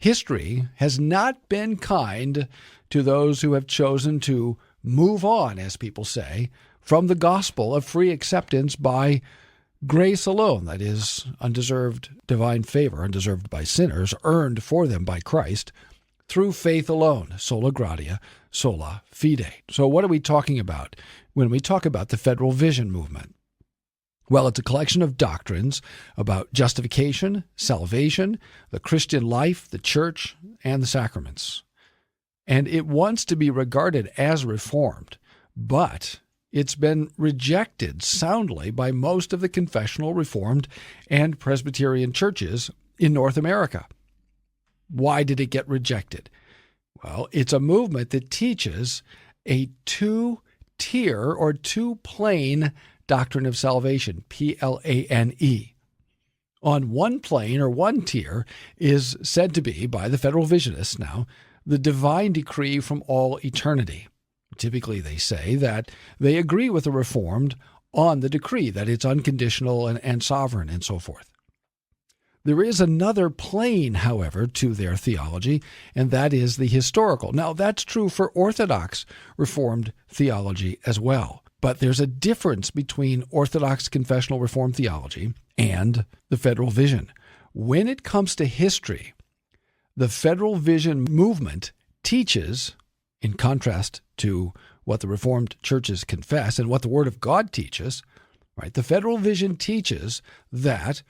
history has not been kind to those who have chosen to move on, as people say, from the gospel of free acceptance by grace alone, that is, undeserved divine favor, undeserved by sinners, earned for them by Christ, through faith alone, sola gratia, sola fide. So what are we talking about when we talk about the Federal Vision movement? Well, it's a collection of doctrines about justification, salvation, the Christian life, the church, and the sacraments. And it wants to be regarded as Reformed, but it's been rejected soundly by most of the confessional Reformed and Presbyterian churches in North America. Why did it get rejected? Well, it's a movement that teaches a two-tier or two-plane doctrine of salvation, P-L-A-N-E. On one plane or one tier is said to be, by the Federal Visionists now, the divine decree from all eternity. Typically, they say that they agree with the Reformed on the decree, that it's unconditional and sovereign and so forth. There is another plane, however, to their theology, and that is the historical. Now, that's true for Orthodox Reformed theology as well. But there's a difference between Orthodox confessional Reformed theology and the Federal Vision. When it comes to history, the Federal Vision movement teaches, in contrast to what the Reformed churches confess and what the Word of God teaches, right? The Federal Vision teaches that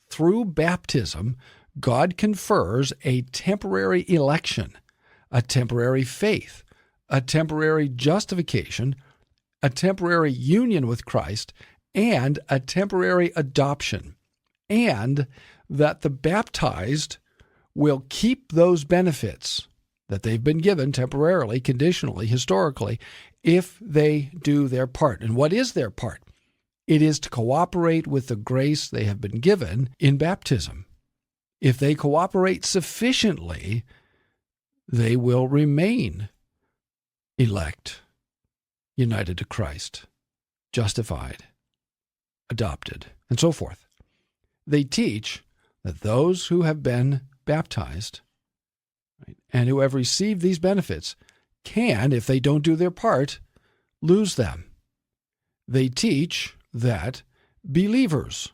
through baptism, God confers a temporary election, a temporary faith, a temporary justification, a temporary union with Christ, and a temporary adoption, and that the baptized will keep those benefits that they've been given temporarily, conditionally, historically, if they do their part. And what is their part? It is to cooperate with the grace they have been given in baptism. If they cooperate sufficiently, they will remain elect, united to Christ, justified, adopted, and so forth. They teach that those who have been baptized, right, and who have received these benefits can, if they don't do their part, lose them. They teach that believers,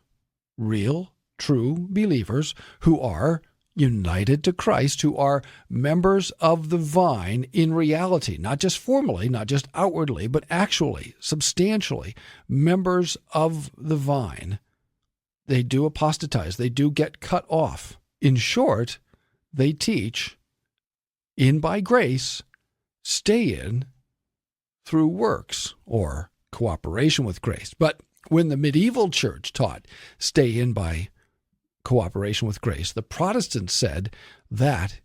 real, true believers who are united to Christ, who are members of the vine in reality, not just formally, not just outwardly, but actually, substantially, members of the vine, they do apostatize, they do get cut off. In short, they teach, in by grace, stay in through works or cooperation with grace. But when the medieval church taught stay in by cooperation with grace, the Protestants said that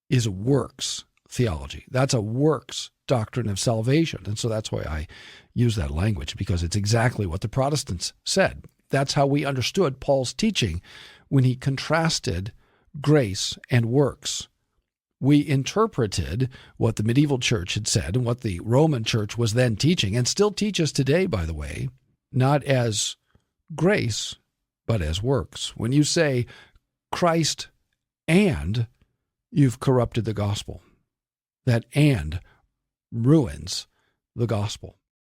is works theology. That's a works doctrine of salvation. And so that's why I use that language, because it's exactly what the Protestants said. That's how we understood Paul's teaching when he contrasted grace and works. We interpreted what the medieval church had said and what the Roman church was then teaching, and still teaches today, by the way, not as grace, but as works. When you say Christ and, you've corrupted the gospel. That and ruins the gospel.